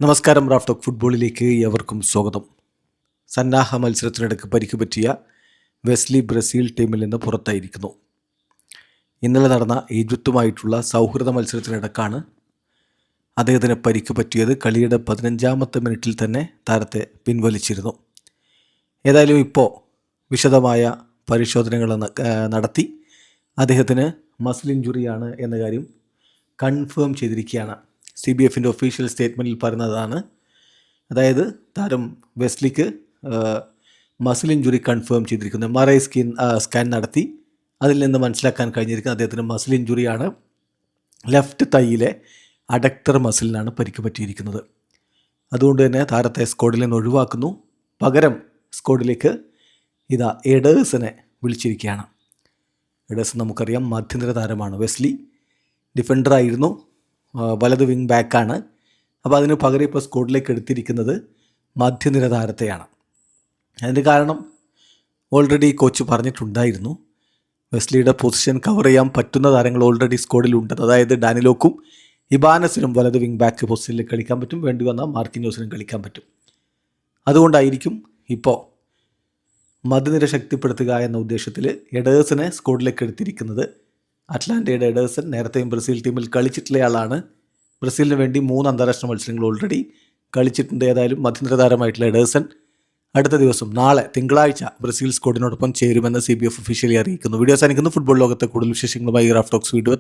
നമസ്കാരം. Raf talk ഫുട്ബോളിലേക്ക് ഏവർക്കും സ്വാഗതം. സന്നാഹ മത്സരത്തിനിടയ്ക്ക് പരിക്ക് പറ്റിയ വെസ്ലി ബ്രസീൽ ടീമിൽ നിന്ന് പുറത്തായിരിക്കുന്നു. ഇന്നലെ നടന്ന ഈജിപ്തുമായിട്ടുള്ള സൗഹൃദ മത്സരത്തിനിടക്കാണ് അദ്ദേഹത്തിന് പരിക്ക് പറ്റിയത്. കളിയുടെ 15ാമത്തെ മിനിറ്റിൽ തന്നെ താരത്തെ പിൻവലിച്ചിരുന്നു. ഏതായാലും ഇപ്പോൾ വിശദമായ പരിശോധനകൾ നടത്തി അദ്ദേഹത്തിന് മസിൽ ഇഞ്ചുറിയാണ് എന്ന കാര്യം കൺഫേം ചെയ്തിരിക്കുകയാണ്. CBFൻ്റെ ഒഫീഷ്യൽ സ്റ്റേറ്റ്മെൻറ്റിൽ പറയുന്നതാണ്. അതായത് താരം വെസ്ലിക്ക് മസിൽ ഇഞ്ചുറി കൺഫേം ചെയ്തിരിക്കുന്നത്. MRI സ്കാൻ നടത്തി അതിൽ നിന്ന് മനസ്സിലാക്കാൻ കഴിഞ്ഞിരിക്കുന്നത് അദ്ദേഹത്തിന് മസിൽ ഇഞ്ചുറിയാണ്. ലെഫ്റ്റ് തൈയിലെ അഡക്ടർ മസിലിനാണ് പരിക്ക് പറ്റിയിരിക്കുന്നത്. അതുകൊണ്ട് തന്നെ താരത്തെ സ്ക്വാഡിൽ നിന്ന് ഒഴിവാക്കുന്നു. പകരം സ്ക്വാഡിലേക്ക് എഡേഴ്സനെ വിളിച്ചിരിക്കുകയാണ്. എഡേഴ്സൺ നമുക്കറിയാം മധ്യനിര താരമാണ്. വെസ്ലി ഡിഫൻഡറായിരുന്നു, വലത് വിങ് ബാക്കാണ്. അപ്പോൾ അതിന് പകരം ഇപ്പോൾ സ്ക്വാഡിലേക്ക് എടുത്തിരിക്കുന്നത് മധ്യനിര താരത്തെയാണ്. അതിൻ്റെ കാരണം ഓൾറെഡി കോച്ച് പറഞ്ഞിട്ടുണ്ടായിരുന്നു. വെസ്ലിയുടെ പൊസിഷൻ കവർ ചെയ്യാൻ പറ്റുന്ന താരങ്ങൾ ഓൾറെഡി സ്ക്വാഡിലുണ്ട്. അതായത് ഡാനിലോക്കും ഇബാനസിനും വലത് വിങ് ബാക്ക് പൊസിഷനിൽ കളിക്കാൻ പറ്റും, വേണ്ടി വന്നാൽ മാർക്കിഞ്ഞോസിനും കളിക്കാൻ പറ്റും. അതുകൊണ്ടായിരിക്കും ഇപ്പോൾ മധ്യനിര ശക്തിപ്പെടുത്തുക എന്ന ഉദ്ദേശത്തിൽ എഡേഴ്സനെ സ്ക്വാഡിലേക്ക് എടുത്തിരിക്കുന്നത്. അറ്റ്ലാന്റയുടെ എഡേഴ്സൺ നേരത്തെയും ബ്രസീൽ ടീമിൽ കളിച്ചിട്ടുള്ള ആളാണ്. ബ്രസീലിന് വേണ്ടി 3 അന്താരാഷ്ട്ര മത്സരങ്ങൾ ഓൾറെഡി കളിച്ചിട്ടുണ്ട്. ഏതായാലും മധ്യനിര താരമായിട്ടുള്ള എഡേഴ്സൺ അടുത്ത ദിവസം നാളെ തിങ്കളാഴ്ച ബ്രസീൽ സ്ക്വാഡിനോടൊപ്പം ചേരുമെന്ന് CBF ഒഫീഷ്യലി അറിയിക്കുന്നു. വീഡിയോ അവസാനിക്കുന്നു. ഫുട്ബോൾ ലോകത്തെ കൂടുതൽ വിശേഷങ്ങളുമായി റാഫ് ടോക്സ് വീഡിയോ